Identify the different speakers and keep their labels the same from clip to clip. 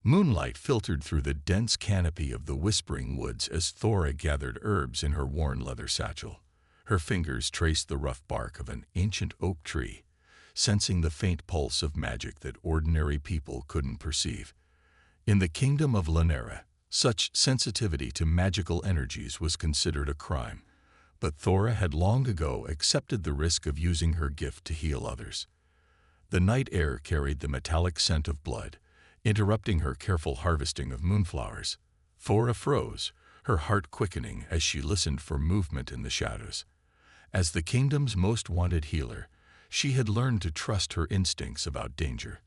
Speaker 1: Moonlight filtered through the dense canopy of the whispering woods as Thora gathered herbs in her worn leather satchel. Her fingers traced the rough bark of an ancient oak tree, sensing the faint pulse of magic that ordinary people couldn't perceive. In the kingdom of Lanera, such sensitivity to magical energies was considered a crime, but Thora had long ago accepted the risk of using her gift to heal others. The night air carried the metallic scent of blood, interrupting her careful harvesting of moonflowers. Thora froze, her heart quickening as she listened for movement in the shadows. As the kingdom's most wanted healer, she had learned to trust her instincts about danger.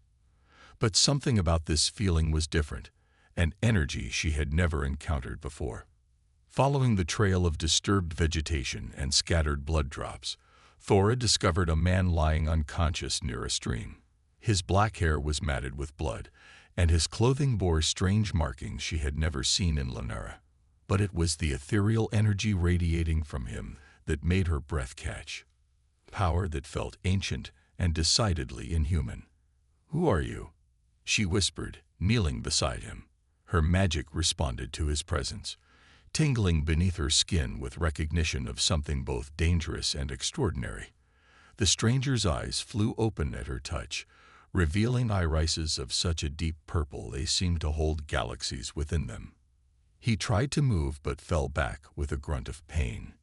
Speaker 1: But something about this feeling was different, an energy she had never encountered before. Following the trail of disturbed vegetation and scattered blood drops, Thora discovered a man lying unconscious near a stream. His black hair was matted with blood, and his clothing bore strange markings she had never seen in Lanera. But it was the ethereal energy radiating from him that made her breath catch. Power that felt ancient and decidedly inhuman. "Who are you?" she whispered, kneeling beside him. Her magic responded to his presence, tingling beneath her skin with recognition of something both dangerous and extraordinary. The stranger's eyes flew open at her touch, revealing irises of such a deep purple they seemed to hold galaxies within them. He tried to move but fell back with a grunt of pain.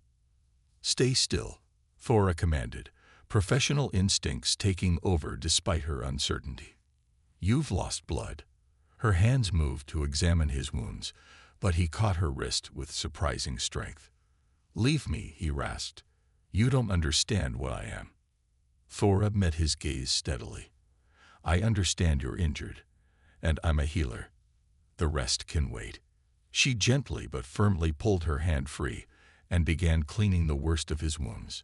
Speaker 1: "Stay still," Thora commanded, professional instincts taking over despite her uncertainty. "You've lost blood." Her hands moved to examine his wounds, but he caught her wrist with surprising strength. "Leave me," he rasped. "You don't understand what I am." Thora met his gaze steadily. "I understand you're injured, and I'm a healer. The rest can wait." She gently but firmly pulled her hand free and began cleaning the worst of his wounds.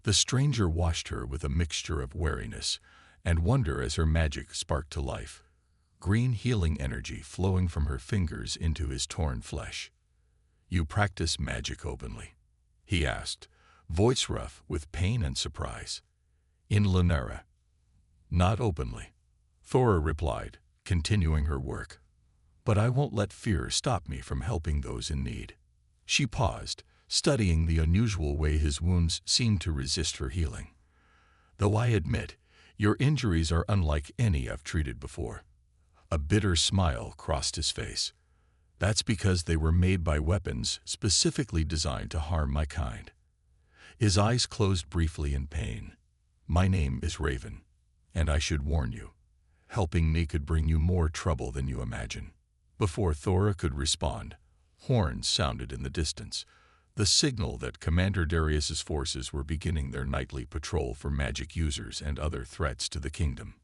Speaker 1: The stranger watched her with a mixture of wariness and wonder as her magic sparked to life, green healing energy flowing from her fingers into his torn flesh. "You practice magic openly?" he asked, voice rough with pain and surprise. "In Lanera?" "Not openly," Thora replied, continuing her work. "But I won't let fear stop me from helping those in need." She paused, studying the unusual way his wounds seemed to resist her healing. "Though I admit, your injuries are unlike any I've treated before." A bitter smile crossed his face. "That's because they were made by weapons specifically designed to harm my kind." His eyes closed briefly in pain. "My name is Raven, and I should warn you, helping me could bring you more trouble than you imagine." Before Thora could respond, horns sounded in the distance, the signal that Commander Darius's forces were beginning their nightly patrol for magic users and other threats to the kingdom.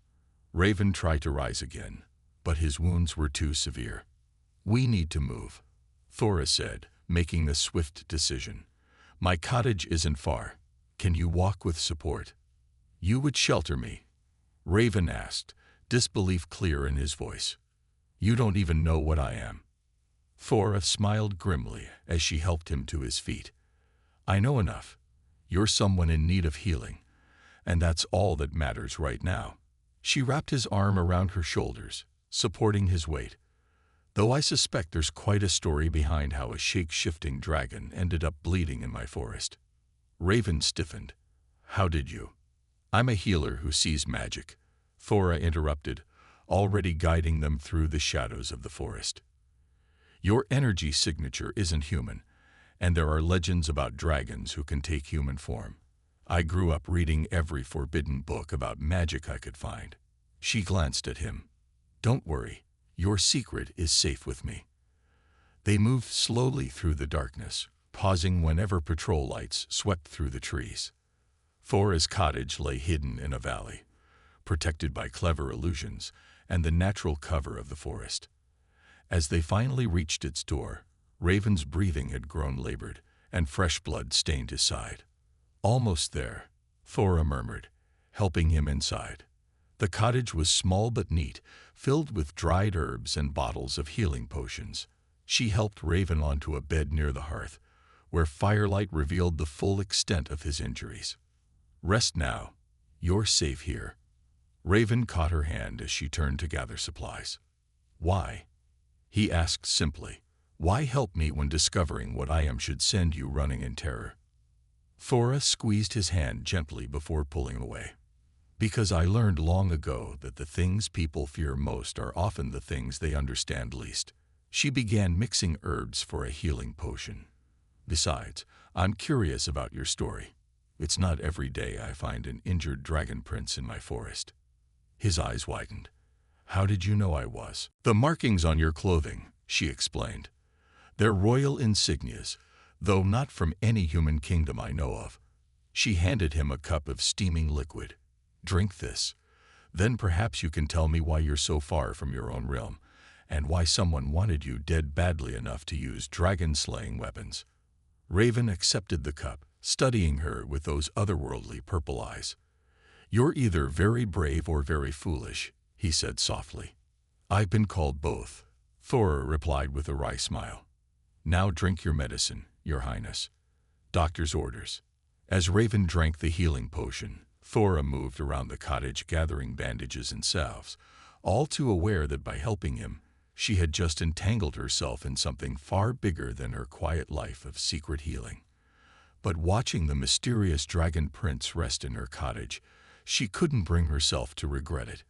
Speaker 1: Raven tried to rise again, but his wounds were too severe. "We need to move," Thora said, making a swift decision. "My cottage isn't far. Can you walk with support?" "You would shelter me?" Raven asked, disbelief clear in his voice. "You don't even know what I am." Thora smiled grimly as she helped him to his feet. "I know enough. You're someone in need of healing, and that's all that matters right now." She wrapped his arm around her shoulders, supporting his weight. "Though I suspect there's quite a story behind how a shape-shifting dragon ended up bleeding in my forest." Raven stiffened. "How did you?" "I'm a healer who sees magic," Thora interrupted, already guiding them through the shadows of the forest. "Your energy signature isn't human, and there are legends about dragons who can take human form. I grew up reading every forbidden book about magic I could find." She glanced at him. "Don't worry, your secret is safe with me." They moved slowly through the darkness, pausing whenever patrol lights swept through the trees. Thora's cottage lay hidden in a valley, protected by clever illusions and the natural cover of the forest. As they finally reached its door, Raven's breathing had grown labored, and fresh blood stained his side. "Almost there," Thora murmured, helping him inside. The cottage was small but neat, filled with dried herbs and bottles of healing potions. She helped Raven onto a bed near the hearth, where firelight revealed the full extent of his injuries. "Rest now. You're safe here." Raven caught her hand as she turned to gather supplies. Why? He asked simply. Why help me when discovering what I am should send you running in terror? Thora squeezed his hand gently before pulling away. Because I learned long ago that the things people fear most are often the things they understand least. She began mixing herbs for a healing potion. Besides, I'm curious about your story. It's not every day I find an injured dragon prince in my forest. His eyes widened. How did you know I was? The markings on your clothing, she explained. They're royal insignias, though not from any human kingdom I know of. She handed him a cup of steaming liquid. Drink this. Then perhaps you can tell me why you're so far from your own realm, and why someone wanted you dead badly enough to use dragon-slaying weapons. Raven accepted the cup, studying her with those otherworldly purple eyes. You're either very brave or very foolish, he said softly. I've been called both, Thora replied with a wry smile. Now drink your medicine, Your Highness. Doctor's orders. As Raven drank the healing potion, Thora moved around the cottage gathering bandages and salves, all too aware that by helping him, she had just entangled herself in something far bigger than her quiet life of secret healing. But watching the mysterious dragon prince rest in her cottage, she couldn't bring herself to regret it.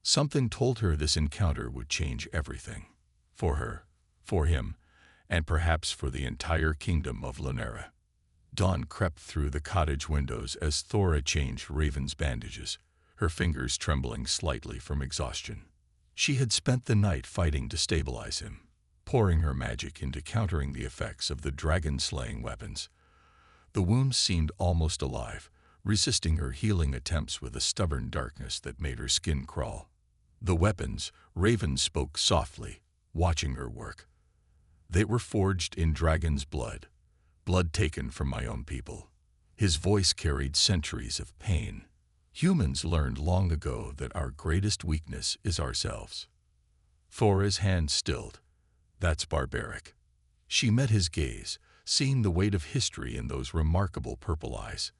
Speaker 1: Something told her this encounter would change everything. For her, for him, and perhaps for the entire kingdom of Lunera. Dawn crept through the cottage windows as Thora changed Raven's bandages, her fingers trembling slightly from exhaustion. She had spent the night fighting to stabilize him, pouring her magic into countering the effects of the dragon-slaying weapons. The wounds seemed almost alive, resisting her healing attempts with a stubborn darkness that made her skin crawl. The weapons, Raven spoke softly, watching her work. They were forged in dragon's blood, blood taken from my own people. His voice carried centuries of pain. Humans learned long ago that our greatest weakness is ourselves. Thora's hand stilled. That's barbaric. She met his gaze, seeing the weight of history in those remarkable purple eyes.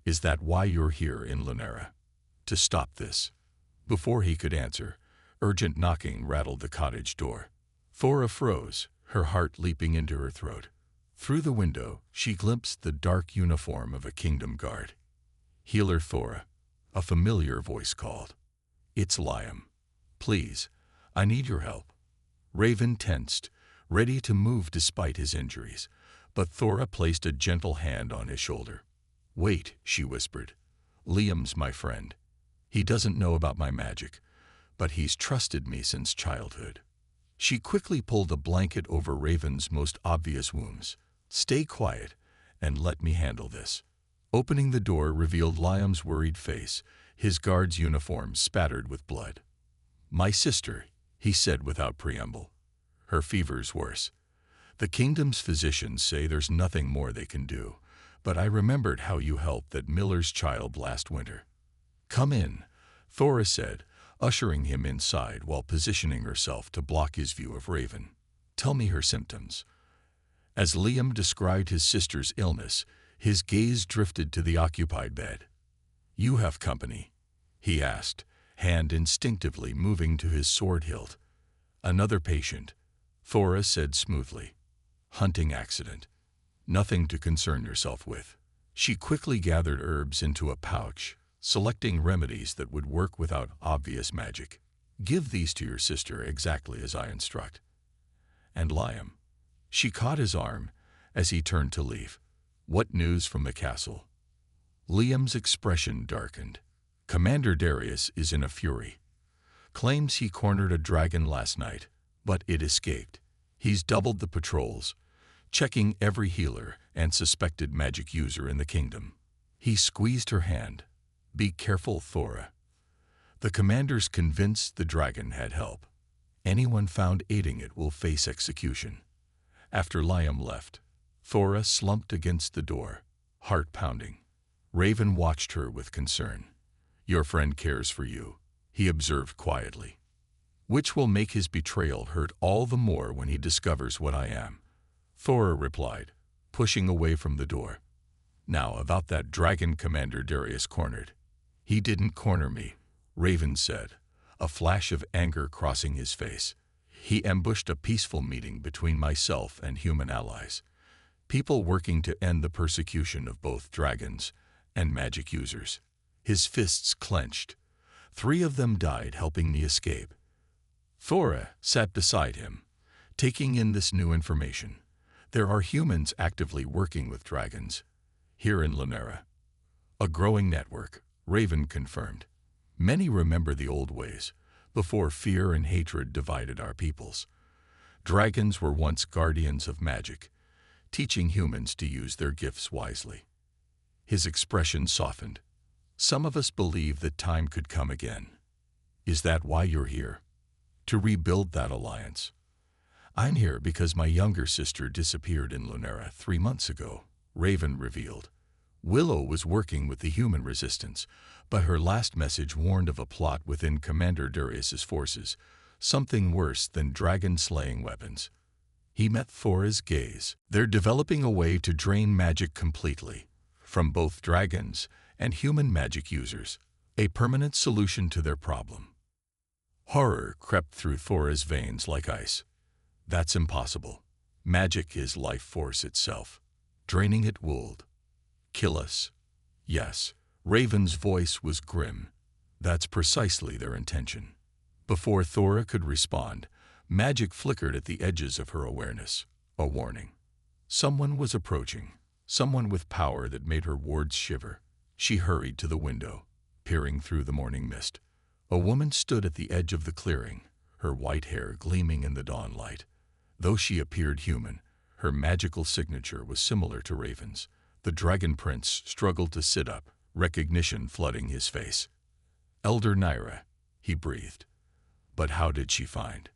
Speaker 1: Is that why you're here in Lunera? To stop this? Before he could answer, urgent knocking rattled the cottage door. Thora froze, her heart leaping into her throat. Through the window, she glimpsed the dark uniform of a kingdom guard. Healer Thora, a familiar voice called. It's Liam. Please, I need your help. Raven tensed, ready to move despite his injuries, but Thora placed a gentle hand on his shoulder. Wait, she whispered. Liam's my friend. He doesn't know about my magic, but he's trusted me since childhood. She quickly pulled a blanket over Raven's most obvious wounds. Stay quiet and let me handle this. Opening the door revealed Liam's worried face, his guard's uniform spattered with blood. My sister, he said without preamble. Her fever's worse. The kingdom's physicians say there's nothing more they can do, but I remembered how you helped that miller's child last winter. Come in, Thora said, ushering him inside while positioning herself to block his view of Raven. Tell me her symptoms. As Liam described his sister's illness, his gaze drifted to the occupied bed. You have company, he asked, hand instinctively moving to his sword hilt. Another patient, Thora said smoothly. Hunting accident. Nothing to concern yourself with. She quickly gathered herbs into a pouch, selecting remedies that would work without obvious magic. Give these to your sister exactly as I instruct. And Liam. She caught his arm as he turned to leave. What news from the castle? Liam's expression darkened. Commander Darius is in a fury. Claims he cornered a dragon last night, but it escaped. He's doubled the patrols, checking every healer and suspected magic user in the kingdom. He squeezed her hand. Be careful, Thora. The commander's convinced the dragon had help. Anyone found aiding it will face execution. After Liam left, Thora slumped against the door, heart pounding. Raven watched her with concern. Your friend cares for you, he observed quietly. Which will make his betrayal hurt all the more when he discovers what I am. Thora replied, pushing away from the door. Now about that dragon Commander Darius cornered. He didn't corner me, Raven said, a flash of anger crossing his face. He ambushed a peaceful meeting between myself and human allies, people working to end the persecution of both dragons and magic users. His fists clenched. 3 of them died helping me escape. Thora sat beside him, taking in this new information. There are humans actively working with dragons here in Lunera. A growing network, Raven confirmed. Many remember the old ways, before fear and hatred divided our peoples. Dragons were once guardians of magic, teaching humans to use their gifts wisely. His expression softened. Some of us believe that time could come again. Is that why you're here? To rebuild that alliance? I'm here because my younger sister disappeared in Lunera 3 months ago, Raven revealed. Willow was working with the human resistance, but her last message warned of a plot within Commander Darius's forces, something worse than dragon-slaying weapons. He met Thora's gaze. They're developing a way to drain magic completely, from both dragons and human magic users, a permanent solution to their problem. Horror crept through Thora's veins like ice. That's impossible. Magic is life force itself. Draining it would kill us. Yes, Raven's voice was grim. That's precisely their intention. Before Thora could respond, magic flickered at the edges of her awareness, a warning. Someone was approaching, someone with power that made her wards shiver. She hurried to the window, peering through the morning mist. A woman stood at the edge of the clearing, her white hair gleaming in the dawn light. Though she appeared human, her magical signature was similar to Raven's. The Dragon Prince struggled to sit up, recognition flooding his face. Elder Naira, he breathed. But how did she find?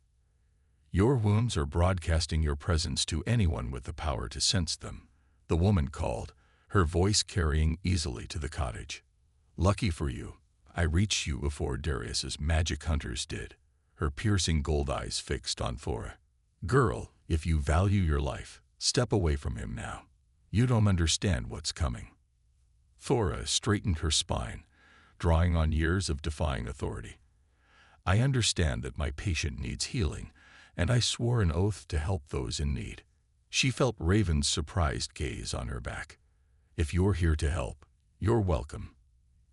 Speaker 1: Your wombs are broadcasting your presence to anyone with the power to sense them, the woman called, her voice carrying easily to the cottage. Lucky for you, I reached you before Darius's magic hunters did, her piercing gold eyes fixed on Thora. Girl, if you value your life, step away from him now. You don't understand what's coming. Thora straightened her spine, drawing on years of defying authority. I understand that my patient needs healing, and I swore an oath to help those in need. She felt Raven's surprised gaze on her back. If you're here to help, you're welcome.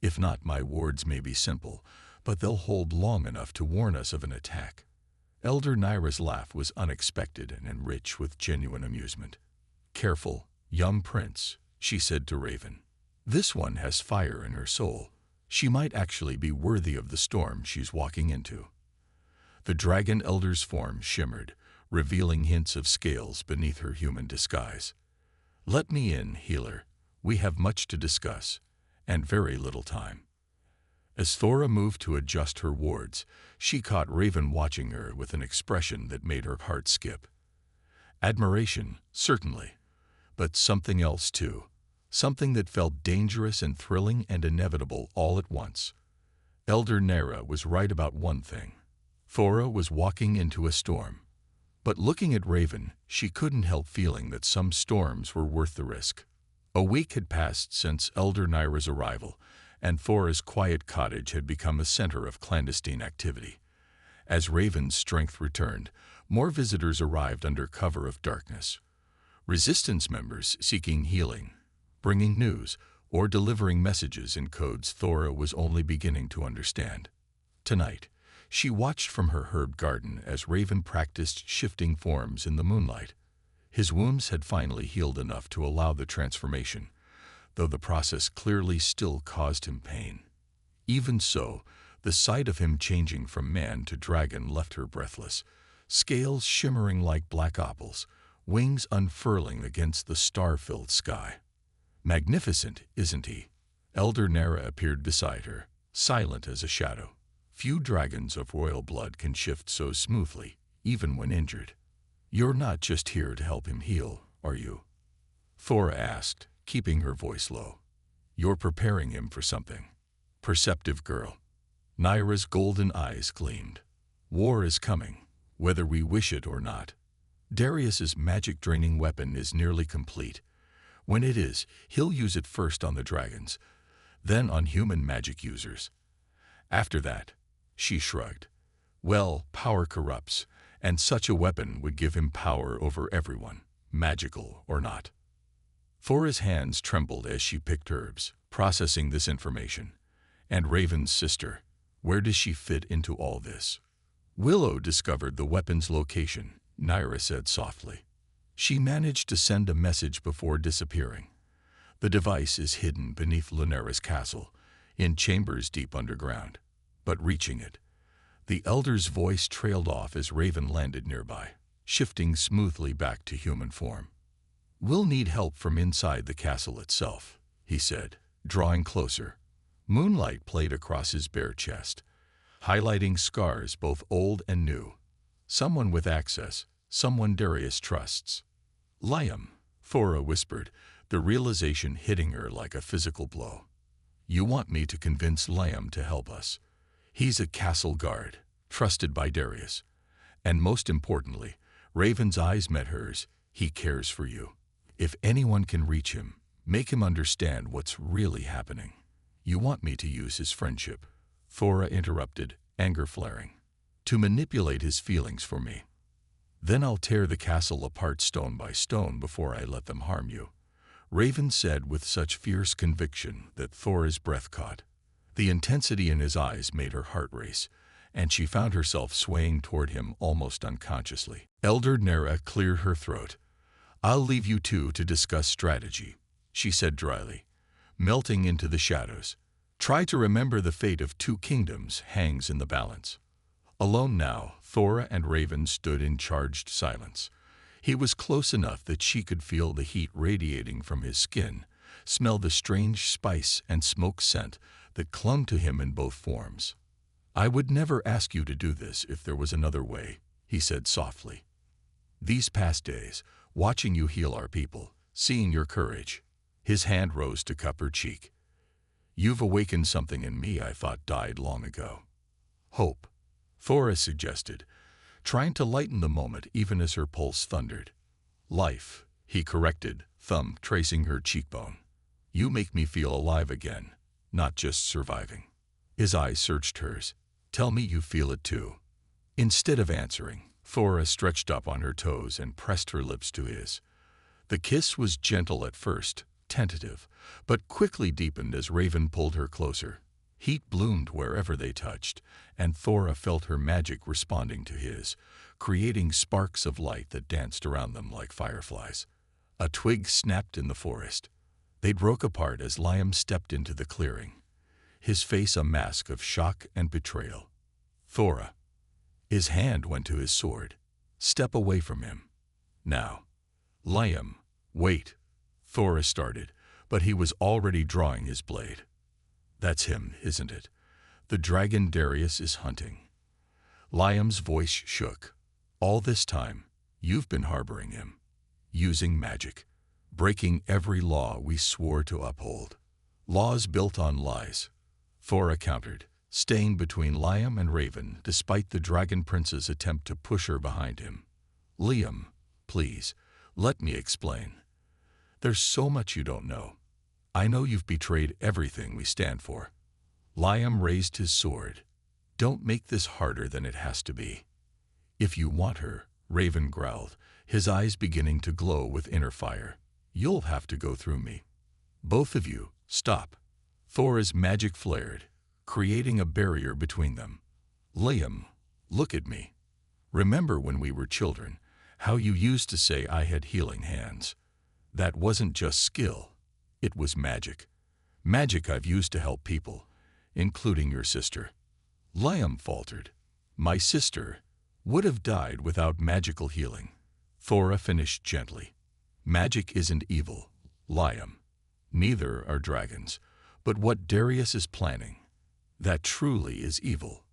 Speaker 1: If not, my wards may be simple, but they'll hold long enough to warn us of an attack. Elder Naira's laugh was unexpected and rich with genuine amusement. Careful, young prince, she said to Raven. This one has fire in her soul. She might actually be worthy of the storm she's walking into. The dragon elder's form shimmered, revealing hints of scales beneath her human disguise. Let me in, healer. We have much to discuss, and very little time. As Thora moved to adjust her wards, she caught Raven watching her with an expression that made her heart skip. Admiration, certainly, but something else too. Something that felt dangerous and thrilling and inevitable all at once. Elder Naira was right about one thing. Thora was walking into a storm. But looking at Raven, she couldn't help feeling that some storms were worth the risk. A week had passed since Elder Naira's arrival, and Thora's quiet cottage had become a center of clandestine activity. As Raven's strength returned, more visitors arrived under cover of darkness. Resistance members seeking healing, bringing news, or delivering messages in codes Thora was only beginning to understand. Tonight, she watched from her herb garden as Raven practiced shifting forms in the moonlight. His wounds had finally healed enough to allow the transformation, though the process clearly still caused him pain. Even so, the sight of him changing from man to dragon left her breathless, scales shimmering like black opals, wings unfurling against the star-filled sky. Magnificent, isn't he? Elder Naira appeared beside her, silent as a shadow. Few dragons of royal blood can shift so smoothly, even when injured. You're not just here to help him heal, are you? Thora asked, keeping her voice low. You're preparing him for something. Perceptive girl. Naira's golden eyes gleamed. War is coming, whether we wish it or not. Darius's magic-draining weapon is nearly complete. When it is, he'll use it first on the dragons, then on human magic users. After that, she shrugged. Well, power corrupts, and such a weapon would give him power over everyone, magical or not. Thora's hands trembled as she picked herbs, processing this information. And Raven's sister, where does she fit into all this? Willow discovered the weapon's location, Naira said softly. She managed to send a message before disappearing. The device is hidden beneath Lunera's castle, in chambers deep underground. But reaching it, the elder's voice trailed off as Raven landed nearby, shifting smoothly back to human form. We'll need help from inside the castle itself, he said, drawing closer. Moonlight played across his bare chest, highlighting scars both old and new. Someone with access, someone Darius trusts. Liam, Thora whispered, the realization hitting her like a physical blow. You want me to convince Liam to help us? He's a castle guard, trusted by Darius. And most importantly, Raven's eyes met hers. He cares for you. If anyone can reach him, make him understand what's really happening. You want me to use his friendship, Thora interrupted, anger flaring, to manipulate his feelings for me. Then I'll tear the castle apart stone by stone before I let them harm you, Raven said with such fierce conviction that Thora's breath caught. The intensity in his eyes made her heart race, and she found herself swaying toward him almost unconsciously. Elder Nera cleared her throat. I'll leave you two to discuss strategy, she said dryly, melting into the shadows. Try to remember the fate of two kingdoms hangs in the balance. Alone now, Thora and Raven stood in charged silence. He was close enough that she could feel the heat radiating from his skin, smell the strange spice and smoke scent that clung to him in both forms. I would never ask you to do this if there was another way, he said softly. These past days, watching you heal our people, seeing your courage. His hand rose to cup her cheek. You've awakened something in me I thought died long ago. Hope, Thora suggested, trying to lighten the moment even as her pulse thundered. Life, he corrected, thumb tracing her cheekbone. You make me feel alive again, not just surviving. His eyes searched hers. Tell me you feel it too. Instead of answering, Thora stretched up on her toes and pressed her lips to his. The kiss was gentle at first, tentative, but quickly deepened as Raven pulled her closer. Heat bloomed wherever they touched, and Thora felt her magic responding to his, creating sparks of light that danced around them like fireflies. A twig snapped in the forest. They broke apart as Liam stepped into the clearing, his face a mask of shock and betrayal. Thora. His hand went to his sword. Step away from him. Now. Liam. Wait. Thora started, but he was already drawing his blade. That's him, isn't it? The dragon Darius is hunting. Liam's voice shook. All this time, you've been harboring him. Using magic. Breaking every law we swore to uphold. Laws built on lies. Thora countered, staying between Liam and Raven despite the Dragon Prince's attempt to push her behind him. Liam, please, let me explain. There's so much you don't know. I know you've betrayed everything we stand for. Liam raised his sword. Don't make this harder than it has to be. If you want her, Raven growled, his eyes beginning to glow with inner fire, you'll have to go through me. Both of you, stop. Thora's magic flared, creating a barrier between them. Liam, look at me. Remember when we were children, how you used to say I had healing hands. That wasn't just skill. It was magic. Magic I've used to help people, including your sister. Liam faltered. My sister would have died without magical healing. Thora finished gently. Magic isn't evil, Liam. Neither are dragons. But what Darius is planning, that truly is evil.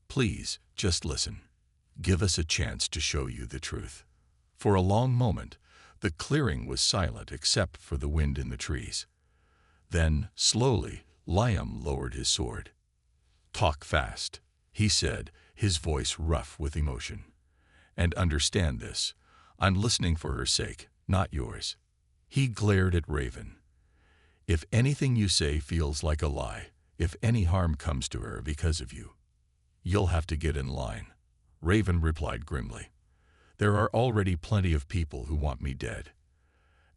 Speaker 1: Please, just listen. Give us a chance to show you the truth. For a long moment, the clearing was silent except for the wind in the trees. Then, slowly, Liam lowered his sword. Talk fast, he said, his voice rough with emotion. And understand this, I'm listening for her sake, not yours. He glared at Raven. If anything you say feels like a lie, if any harm comes to her because of you, you'll have to get in line. Raven replied grimly. There are already plenty of people who want me dead."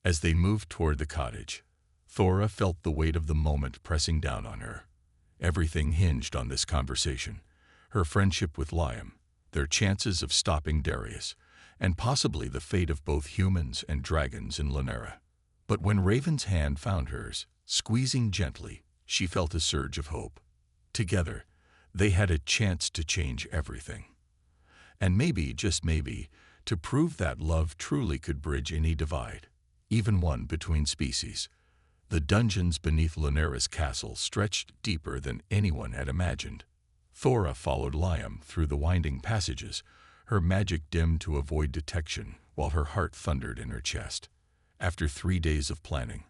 Speaker 1: As they moved toward the cottage, Thora felt the weight of the moment pressing down on her. Everything hinged on this conversation: her friendship with Liam, their chances of stopping Darius, and possibly the fate of both humans and dragons in Lanera. But when Raven's hand found hers, squeezing gently, she felt a surge of hope. Together, they had a chance to change everything. And maybe, just maybe, to prove that love truly could bridge any divide, even one between species. The dungeons beneath Lanera's castle stretched deeper than anyone had imagined. Thora followed Liam through the winding passages, her magic dimmed to avoid detection while her heart thundered in her chest. After 3 days of planning,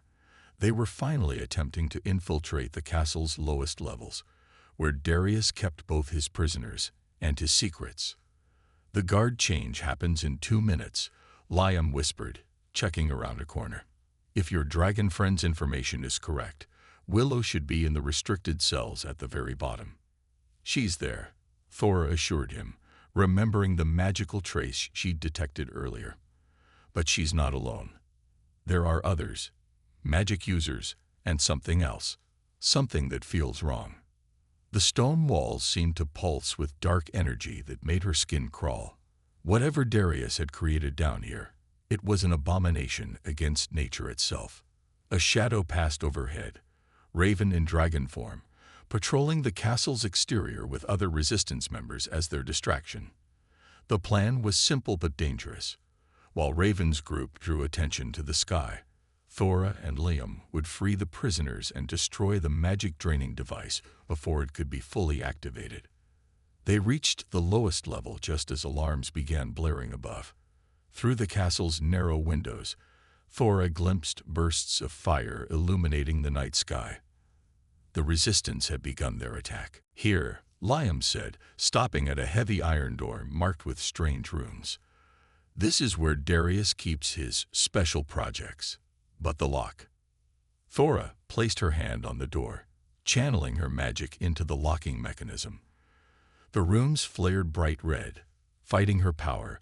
Speaker 1: they were finally attempting to infiltrate the castle's lowest levels, where Darius kept both his prisoners and his secrets. "The guard change happens in 2 minutes," Liam whispered, checking around a corner. "If your dragon friend's information is correct, Willow should be in the restricted cells at the very bottom." "She's there," Thora assured him, remembering the magical trace she'd detected earlier. "But she's not alone. There are others, magic users, and something else, something that feels wrong." The stone walls seemed to pulse with dark energy that made her skin crawl. Whatever Darius had created down here, it was an abomination against nature itself. A shadow passed overhead, Raven in dragon form, patrolling the castle's exterior with other resistance members as their distraction. The plan was simple but dangerous. While Raven's group drew attention to the sky, Thora and Liam would free the prisoners and destroy the magic-draining device before it could be fully activated. They reached the lowest level just as alarms began blaring above. Through the castle's narrow windows, Thora glimpsed bursts of fire illuminating the night sky. The resistance had begun their attack. "Here," Liam said, stopping at a heavy iron door marked with strange runes. "This is where Darius keeps his special projects." But the lock. Thora placed her hand on the door, channeling her magic into the locking mechanism. The runes flared bright red, fighting her power,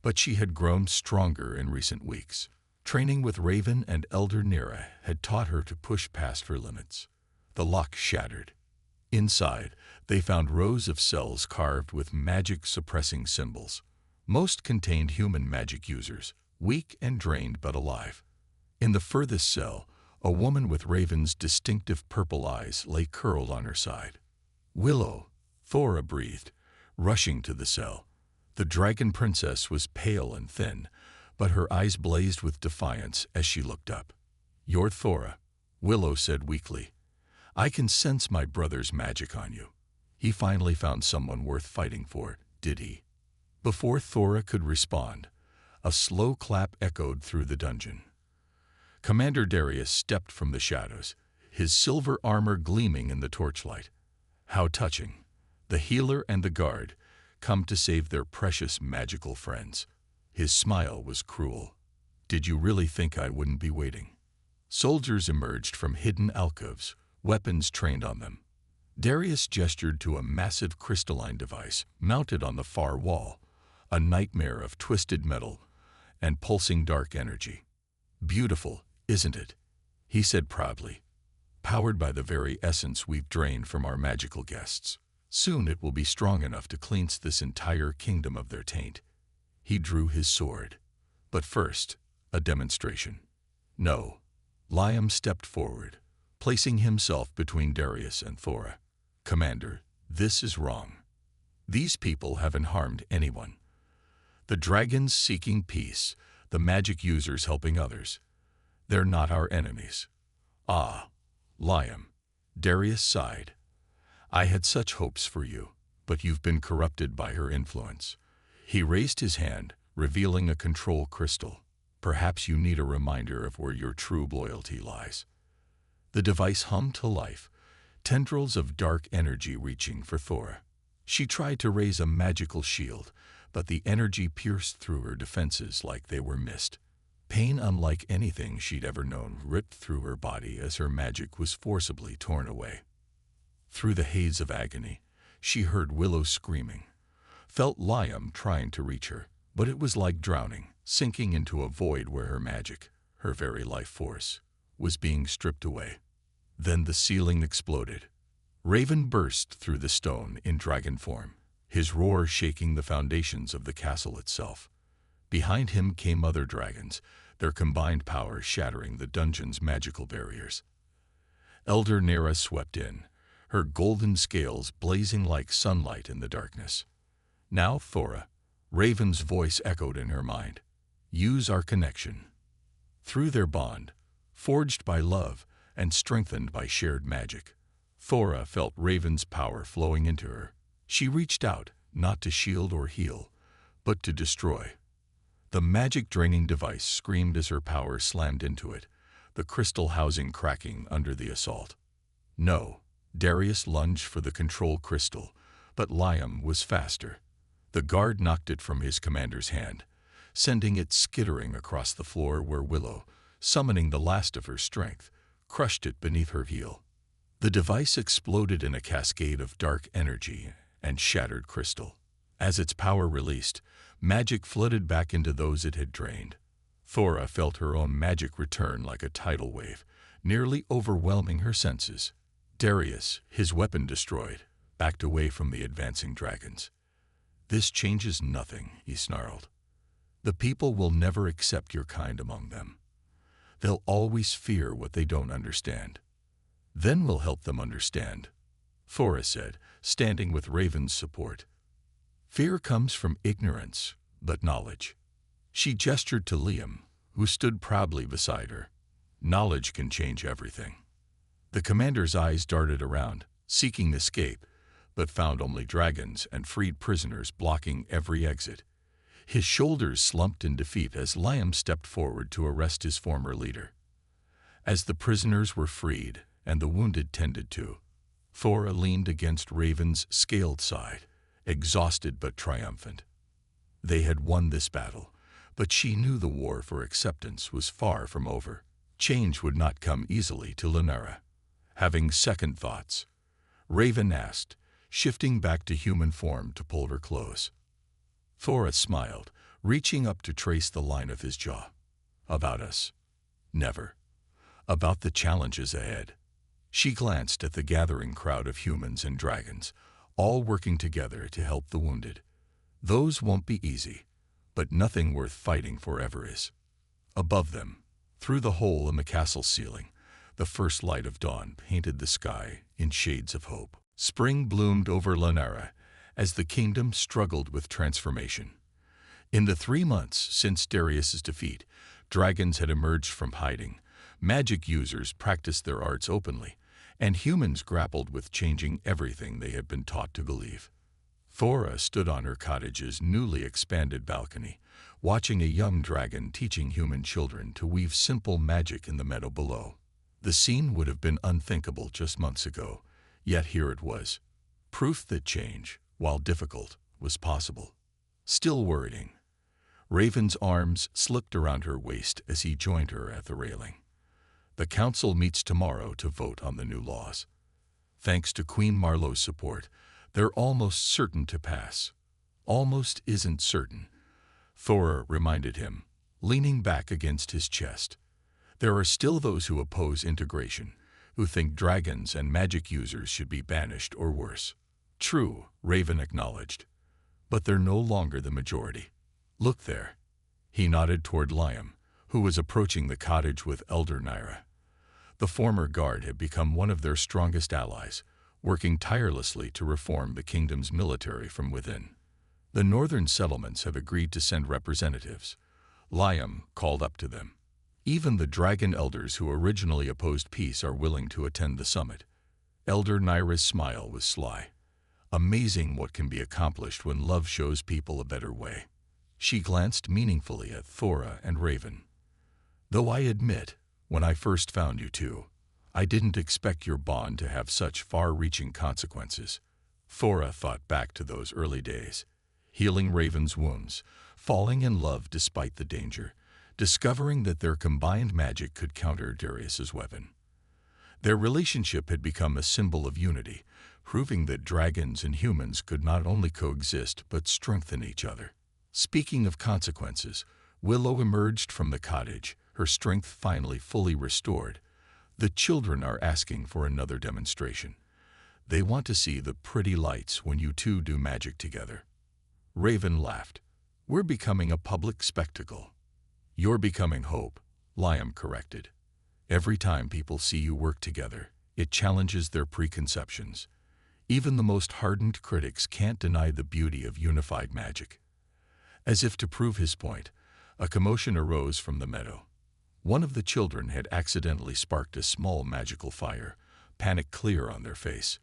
Speaker 1: but she had grown stronger in recent weeks. Training with Raven and Elder Nira had taught her to push past her limits. The lock shattered. Inside, they found rows of cells carved with magic-suppressing symbols. Most contained human magic users, weak and drained but alive. In the furthest cell, a woman with Raven's distinctive purple eyes lay curled on her side. "Willow," Thora breathed, rushing to the cell. The dragon princess was pale and thin, but her eyes blazed with defiance as she looked up. "You're Thora," Willow said weakly. "I can sense my brother's magic on you. He finally found someone worth fighting for, did he?" Before Thora could respond, a slow clap echoed through the dungeon. Commander Darius stepped from the shadows, his silver armor gleaming in the torchlight. How touching. The healer and the guard, come to save their precious magical friends. His smile was cruel. "Did you really think I wouldn't be waiting?" Soldiers emerged from hidden alcoves, weapons trained on them. Darius gestured to a massive crystalline device mounted on the far wall, a nightmare of twisted metal and pulsing dark energy. "Beautiful, isn't it?" he said proudly. "Powered by the very essence we've drained from our magical guests. Soon it will be strong enough to cleanse this entire kingdom of their taint." He drew his sword. "But first, a demonstration." "No." Liam stepped forward, placing himself between Darius and Thora. "Commander, this is wrong. These people haven't harmed anyone. The dragons seeking peace, the magic users helping others. They're not our enemies." "Ah, Liam," Darius sighed. "I had such hopes for you, but you've been corrupted by her influence." He raised his hand, revealing a control crystal. "Perhaps you need a reminder of where your true loyalty lies." The device hummed to life, tendrils of dark energy reaching for Thora. She tried to raise a magical shield, but the energy pierced through her defenses like they were mist. Pain unlike anything she'd ever known ripped through her body as her magic was forcibly torn away. Through the haze of agony, she heard Willow screaming, felt Liam trying to reach her, But it was like drowning, sinking into a void where her magic, her very life force, was being stripped away. Then the ceiling exploded. Raven burst through the stone in dragon form, his roar shaking the foundations of the castle itself. Behind him came other dragons, their combined power shattering the dungeon's magical barriers. Elder Nera swept in, her golden scales blazing like sunlight in the darkness. Now, Thora, Raven's voice echoed in her mind. Use our connection. Through their bond, forged by love and strengthened by shared magic, Thora felt Raven's power flowing into her. She reached out, not to shield or heal, but to destroy. The magic-draining device screamed as her power slammed into it, the crystal housing cracking under the assault. No, Darius lunged for the control crystal, but Liam was faster. The guard knocked it from his commander's hand, sending it skittering across the floor where Willow, summoning the last of her strength, crushed it beneath her heel. The device exploded in a cascade of dark energy and shattered crystal. As its power released, magic flooded back into those it had drained. Thora felt her own magic return like a tidal wave, nearly overwhelming her senses. Darius, his weapon destroyed, backed away from the advancing dragons. This changes nothing, he snarled. The people will never accept your kind among them. They'll always fear what they don't understand. Then we'll help them understand, Thora said, standing with Raven's support. Fear comes from ignorance, but knowledge. She gestured to Liam, who stood proudly beside her. Knowledge can change everything. The commander's eyes darted around, seeking escape, but found only dragons and freed prisoners blocking every exit. His shoulders slumped in defeat as Liam stepped forward to arrest his former leader. As the prisoners were freed and the wounded tended to, Thora leaned against Raven's scaled side, exhausted but triumphant. They had won this battle, but she knew the war for acceptance was far from over. Change would not come easily to Lunara. Having second thoughts, Raven asked, shifting back to human form to pull her close. Thora smiled, reaching up to trace the line of his jaw. About us? Never. About the challenges ahead. She glanced at the gathering crowd of humans and dragons, all working together to help the wounded. Those won't be easy, but nothing worth fighting forever is. Above them, through the hole in the castle ceiling, the first light of dawn painted the sky in shades of hope. Spring bloomed over Lunara as the kingdom struggled with transformation. In the 3 months since Darius's defeat, dragons had emerged from hiding, magic users practiced their arts openly, and humans grappled with changing everything they had been taught to believe. Thora stood on her cottage's newly expanded balcony, watching a young dragon teaching human children to weave simple magic in the meadow below. The scene would have been unthinkable just months ago, yet here it was, proof that change, while difficult, was possible. Still worrying, Raven's arms slipped around her waist as he joined her at the railing. The council meets tomorrow to vote on the new laws. Thanks to Queen Marlowe's support, they're almost certain to pass. Almost isn't certain, Thora reminded him, leaning back against his chest. There are still those who oppose integration, who think dragons and magic users should be banished or worse. True, Raven acknowledged, but they're no longer the majority. Look there. He nodded toward Liam, who was approaching the cottage with Elder Nera. The former guard had become one of their strongest allies, working tirelessly to reform the kingdom's military from within. The northern settlements have agreed to send representatives. Liam called up to them. Even the dragon elders who originally opposed peace are willing to attend the summit. Elder Nera's smile was sly. Amazing what can be accomplished when love shows people a better way. She glanced meaningfully at Thora and Raven. Though I admit, when I first found you two, I didn't expect your bond to have such far-reaching consequences. Thora thought back to those early days, healing Raven's wounds, falling in love despite the danger, discovering that their combined magic could counter Darius's weapon. Their relationship had become a symbol of unity, proving that dragons and humans could not only coexist but strengthen each other. Speaking of consequences, Willow emerged from the cottage, her strength finally fully restored. The children are asking for another demonstration. They want to see the pretty lights when you two do magic together. Raven laughed. We're becoming a public spectacle. You're becoming hope, Liam corrected. Every time people see you work together, it challenges their preconceptions. Even the most hardened critics can't deny the beauty of unified magic. As if to prove his point, a commotion arose from the meadow. One of the children had accidentally sparked a small magical fire, panic clear on their face.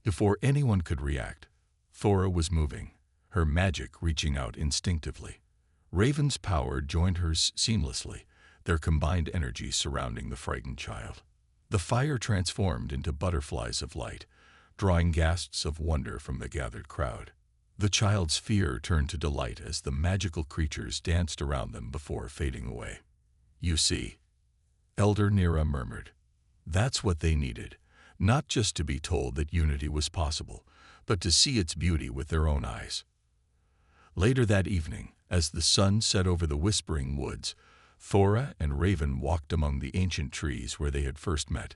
Speaker 1: Before anyone could react, Thora was moving, her magic reaching out instinctively. Raven's power joined hers seamlessly, their combined energy surrounding the frightened child. The fire transformed into butterflies of light, drawing gasps of wonder from the gathered crowd. The child's fear turned to delight as the magical creatures danced around them before fading away. You see, Elder Nira murmured. That's what they needed, not just to be told that unity was possible, but to see its beauty with their own eyes. Later that evening, as the sun set over the whispering woods, Thora and Raven walked among the ancient trees where they had first met.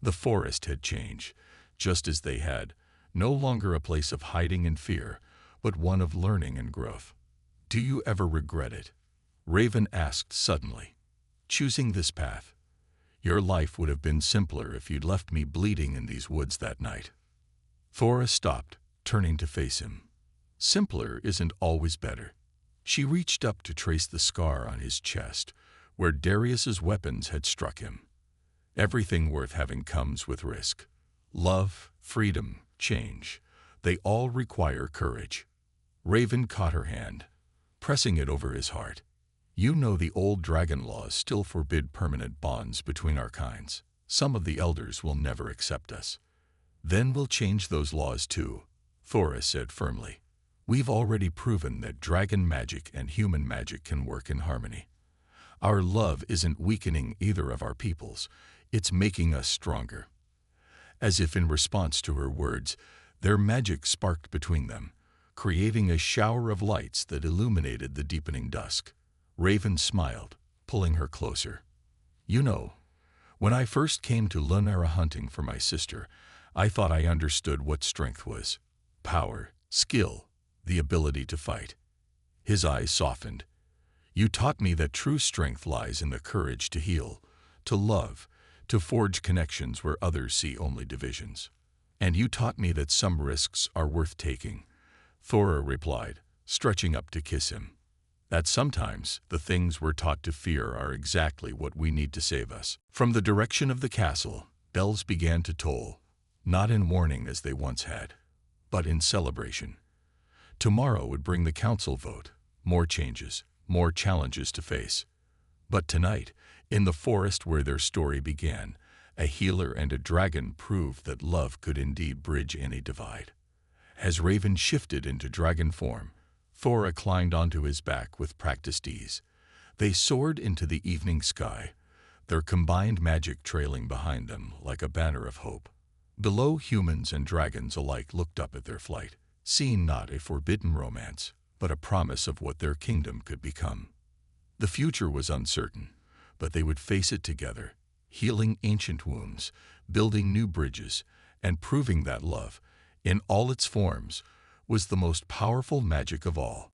Speaker 1: The forest had changed, just as they had, no longer a place of hiding and fear, but one of learning and growth. Do you ever regret it? Raven asked suddenly. Choosing this path? Your life would have been simpler if you'd left me bleeding in these woods that night. Thora stopped, turning to face him. Simpler isn't always better. She reached up to trace the scar on his chest, where Darius's weapons had struck him. Everything worth having comes with risk. Love, freedom, change. They all require courage. Raven caught her hand, pressing it over his heart. You know the old dragon laws still forbid permanent bonds between our kinds. Some of the elders will never accept us. Then we'll change those laws too, Thora said firmly. We've already proven that dragon magic and human magic can work in harmony. Our love isn't weakening either of our peoples, it's making us stronger. As if in response to her words, their magic sparked between them, creating a shower of lights that illuminated the deepening dusk. Raven smiled, pulling her closer. You know, when I first came to Lunara hunting for my sister, I thought I understood what strength was. Power, skill, the ability to fight. His eyes softened. You taught me that true strength lies in the courage to heal, to love, to forge connections where others see only divisions. And you taught me that some risks are worth taking, Thora replied, stretching up to kiss him. That sometimes the things we're taught to fear are exactly what we need to save us. From the direction of the castle, bells began to toll, not in warning as they once had, but in celebration. Tomorrow would bring the council vote, more changes, more challenges to face. But tonight, in the forest where their story began, a healer and a dragon proved that love could indeed bridge any divide. As Raven shifted into dragon form, Thora climbed onto his back with practiced ease. They soared into the evening sky, their combined magic trailing behind them like a banner of hope. Below, humans and dragons alike looked up at their flight, seeing not a forbidden romance, but a promise of what their kingdom could become. The future was uncertain, but they would face it together, healing ancient wounds, building new bridges, and proving that love, in all its forms, was the most powerful magic of all.